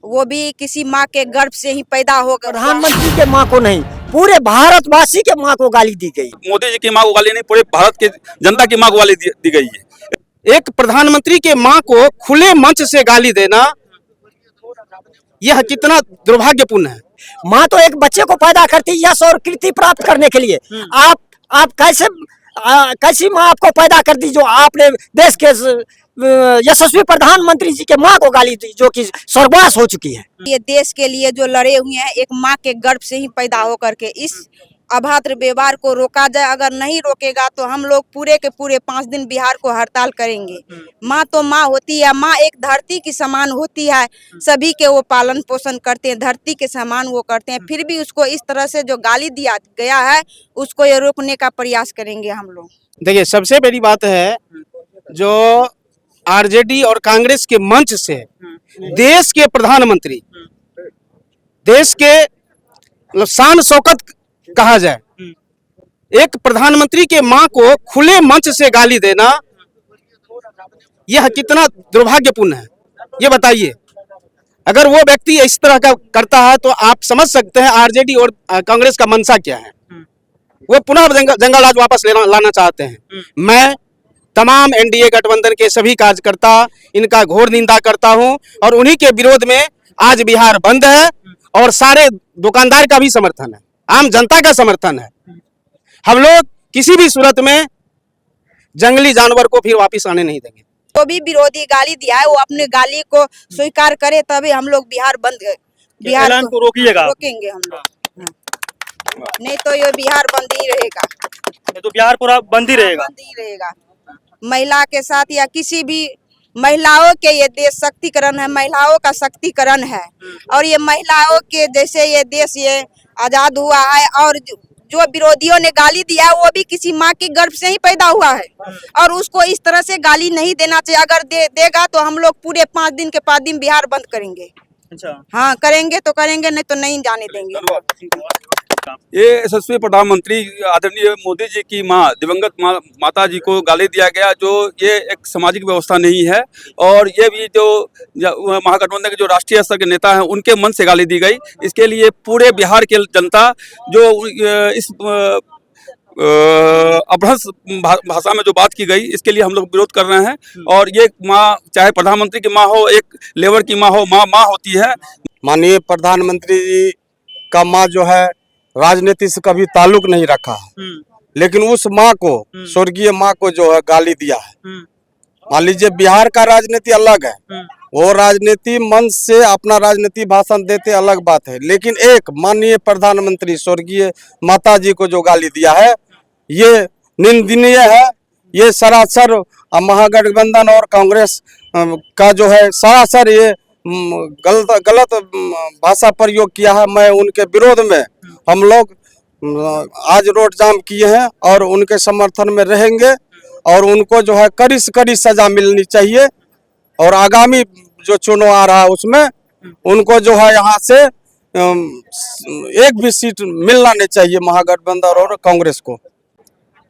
वो भी किसी माँ के गर्भ से ही पैदा होकर। प्रधानमंत्री के माँ को नहीं, पूरे भारतवासी के माँ को गाली दी गई। मोदी जी की माँ को गाली नहीं, पूरे भारत के जनता की माँ को गाली दी गई है। एक प्रधानमंत्री के माँ को खुले मंच से गाली देना, यह कितना दुर्भाग्यपूर्ण है। माँ तो एक बच्चे को पैदा करती है यश और कीर्ति प्राप्त करने के लिए। आप कैसी माँ आपको पैदा कर दी जो आपने देश के यशस्वी प्रधानमंत्री जी के माँ को गाली दी, जो कि स्वर्गवास हो चुकी है। ये देश के लिए जो लड़े हुए हैं, एक माँ के गर्भ से ही पैदा होकर के, इस अभद्र व्यवहार को रोका जाए। अगर नहीं रोकेगा तो हम लोग पूरे के पूरे 5 दिन बिहार को हड़ताल करेंगे। माँ तो माँ होती है, माँ एक धरती की समान होती है, सभी के वो पालन पोषण करते हैं, धरती के समान वो करते हैं। फिर भी उसको इस तरह से जो गाली दिया गया है, उसको ये रोकने का प्रयास करेंगे हम लोग। देखिए, सबसे बड़ी बात है जो आरजेडी और कांग्रेस के मंच से देश के प्रधानमंत्री, देश के शान शौकत कहा जाए, एक प्रधानमंत्री के माँ को खुले मंच से गाली देना, यह कितना दुर्भाग्यपूर्ण है, ये बताइए। अगर वो व्यक्ति इस तरह का करता है तो आप समझ सकते हैं आरजेडी और कांग्रेस का मंशा क्या है। वो पुनः जंगल राज वापस लाना चाहते हैं। मैं तमाम एनडीए गठबंधन के सभी कार्यकर्ता इनका घोर निंदा करता हूं और उन्हीं के विरोध में आज बिहार बंद है और सारे दुकानदार का भी समर्थन है, आम जनता का समर्थन है। हम लोग किसी भी सूरत में जंगली जानवर को फिर वापस आने नहीं देंगे। जो भी विरोधी गाली दिया है वो अपने गाली को स्वीकार करे, तभी हम लोग बिहार को रोकेंगे हम लोग। नहीं तो ये बिहार बंद ही रहेगा। तो बिहार पूरा बंद ही रहेगा। महिला के साथ या किसी भी महिलाओं के ये देश शक्तिकरण है, महिलाओं का शक्तिकरण है। और ये महिलाओं के जैसे ये देश ये आजाद हुआ है, और जो विरोधियों ने गाली दिया है वो भी किसी माँ के गर्भ से ही पैदा हुआ है, और उसको इस तरह से गाली नहीं देना चाहिए। अगर देगा तो हम लोग पूरे 5 दिन के 5 दिन बिहार बंद करेंगे। अच्छा, हाँ, करेंगे तो करेंगे, नहीं तो नहीं जाने देंगे। ये यशस्वी प्रधानमंत्री आदरणीय मोदी जी की माँ, दिवंगत माता जी को गाली दिया गया, जो ये एक सामाजिक व्यवस्था नहीं है। और ये भी जो महागठबंधन के जो राष्ट्रीय स्तर के नेता हैं उनके मन से गाली दी गई। इसके लिए पूरे बिहार के जनता जो इस अपभ्रंश भाषा में जो बात की गई, इसके लिए हम लोग विरोध कर रहे हैं। और ये माँ, चाहे प्रधानमंत्री की माँ हो, एक लेबर की माँ हो, माँ होती है। माननीय प्रधानमंत्री जी का माँ जो है राजनीति से कभी ताल्लुक नहीं रखा है, लेकिन उस माँ को, स्वर्गीय माँ को जो है गाली दिया है। मान लीजिए बिहार का राजनीति अलग है, वो राजनीति मंच से अपना राजनीति भाषण देते अलग बात है, लेकिन एक माननीय प्रधानमंत्री स्वर्गीय माता जी को जो गाली दिया है ये निंदनीय है। ये सरासर महागठबंधन और कांग्रेस का जो है सरासर ये गलत भाषा प्रयोग किया है। मैं उनके विरोध में, हम लोग आज रोड जाम किए हैं और उनके समर्थन में रहेंगे, और उनको जो है कड़ी से कड़ी सजा मिलनी चाहिए। और आगामी जो चुनाव आ रहा है उसमें उनको जो है यहाँ से एक भी सीट मिलना नहीं चाहिए महागठबंधन और कांग्रेस को।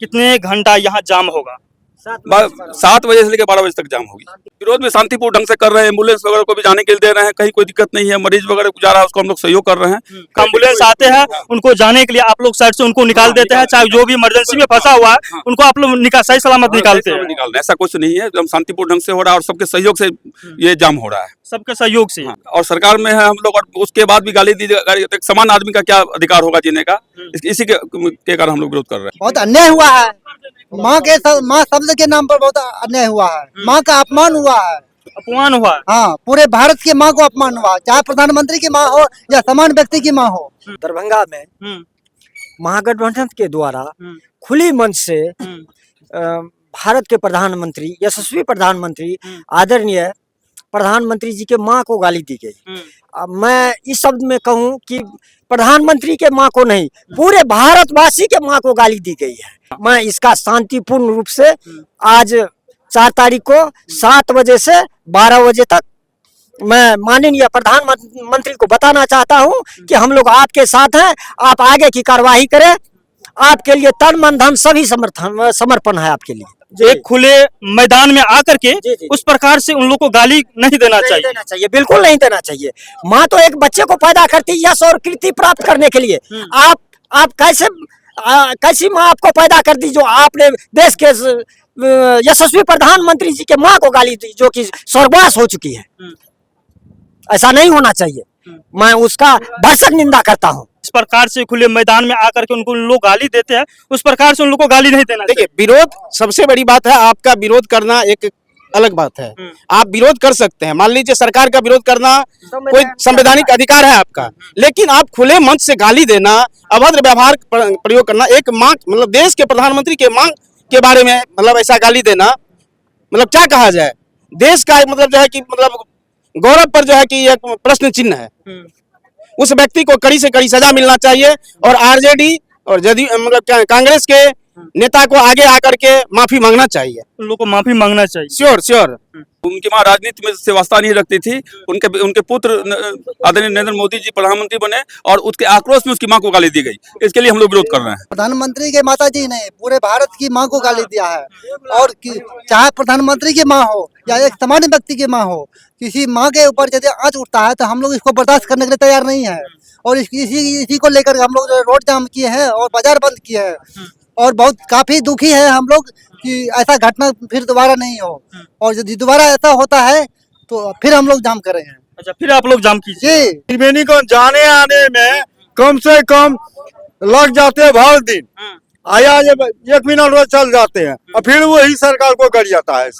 कितने घंटा यहाँ जाम होगा? 7 बजे से लेकर 12 बजे तक जाम होगी। विरोध में शांतिपूर्ण ढंग से कर रहे हैं, एम्बुलेंस वगैरह को भी जाने के लिए दे रहे हैं, कहीं कोई दिक्कत नहीं है। मरीज वगैरह को जा रहा है उसको हम लोग सहयोग कर रहे हैं। एम्बुलेंस आते हैं, उनको जाने के लिए आप लोग साइड से उनको निकाल देते हैं, चाहे जो भी इमरजेंसी में फंसा हुआ है उनको आप लोग सही सलामत निकालते हैं। ऐसा कुछ नहीं है, एकदम शांतिपूर्ण ढंग से हो रहा है और सबके सहयोग से ये जाम हो रहा है, सबके सहयोग से। और सरकार में है हम लोग, और उसके बाद भी गाली दी। एक समान आदमी का क्या अधिकार होगा जीने का, इसी के कारण हम लोग विरोध कर रहे हैं। बहुत अन्याय हुआ है, माँ शब्द के नाम पर बहुत अन्याय हुआ है, माँ का अपमान हुआ है, अपमान हुआ है। हाँ, पूरे भारत की माँ को अपमान हुआ, चाहे प्रधानमंत्री की माँ हो या समान व्यक्ति की माँ हो। दरभंगा में महागठबंधन के द्वारा खुली मंच से भारत के प्रधानमंत्री, यशस्वी प्रधानमंत्री आदरणीय प्रधानमंत्री जी के माँ को गाली दी गई। मैं इस शब्द में कहूँ कि प्रधानमंत्री के माँ को नहीं, पूरे भारतवासी के माँ को गाली दी गई है। मैं इसका शांतिपूर्ण रूप से आज 4 तारीख को 7 बजे से 12 बजे तक मैं माननीय प्रधानमंत्री को बताना चाहता हूं कि हम लोग आपके साथ हैं, आप आगे की कार्रवाई करें। आपके लिए तन मन धन सभी समर्पण है आपके लिए। एक खुले मैदान में आकर के जी, जी। उस प्रकार से उन लोगों को गाली नहीं देना नहीं चाहिए। देना चाहिए, बिल्कुल नहीं देना चाहिए। माँ तो एक बच्चे को पैदा करती है यश और कीर्ति प्राप्त करने के लिए। आप कैसी माँ आपको पैदा कर दी जो आपने देश के यशस्वी प्रधानमंत्री जी के माँ को गाली दी जो कि स्वर्गवास हो चुकी है। ऐसा नहीं होना चाहिए, मैं उसका भरसक निंदा करता हूँ। इस प्रकार से खुले मैदान में आकर के उनको लोग गाली देते हैं, उस प्रकार से उन लोगों को गाली नहीं देना देखिए, विरोध सबसे बड़ी बात है। आपका विरोध करना एक अलग बात है। आप विरोध कर सकते हैं, मान लीजिए सरकार का विरोध करना कोई संवैधानिक अधिकार है आपका, लेकिन आप खुले मंच से गाली देना, अभद्र व्यवहार प्रयोग करना, एक माँ मतलब देश के प्रधानमंत्री के माँ के बारे में मतलब ऐसा गाली देना, मतलब क्या कहा जाए, देश का मतलब जो है कि मतलब गौरव पर जो है कि एक प्रश्न चिन्ह है। उस व्यक्ति को कड़ी से कड़ी सजा मिलना चाहिए और आरजेडी और जदयू मतलब कांग्रेस के नेता को आगे आकर के माफी मांगना चाहिए। उन लोगों को माफी मांगना चाहिए। Sure sure. उनकी माँ राजनीति में से वास्ता नहीं रखती थी। उनके पुत्र आदरणीय नरेंद्र मोदी जी प्रधानमंत्री बने और उसके आक्रोश में उसकी माँ को गाली दी गई। इसके लिए हम लोग विरोध कर रहे हैं। प्रधानमंत्री के माता जी ने पूरे भारत की माँ को गाली दिया है, और चाहे प्रधानमंत्री की माँ हो या एक सामान्य व्यक्ति की माँ हो, किसी माँ के ऊपर यदि आंच उठता है तो हम लोग इसको बर्दाश्त करने के लिए तैयार नहीं है। और इसी को लेकर हम लोग रोड जाम किए हैं और बाजार बंद किए हैं, और बहुत काफी दुखी है हम लोग कि ऐसा घटना फिर दोबारा नहीं हो, और यदि दोबारा ऐसा होता है तो फिर हम लोग जाम करेंगे। अच्छा, फिर आप लोग जाम कीजिए। जी, त्रिवेणी को जाने आने में कम से कम लग जाते हैं 12 दिन, आया 1 मिनट में चल जाते हैं और फिर वही सरकार को गड़ जाता है।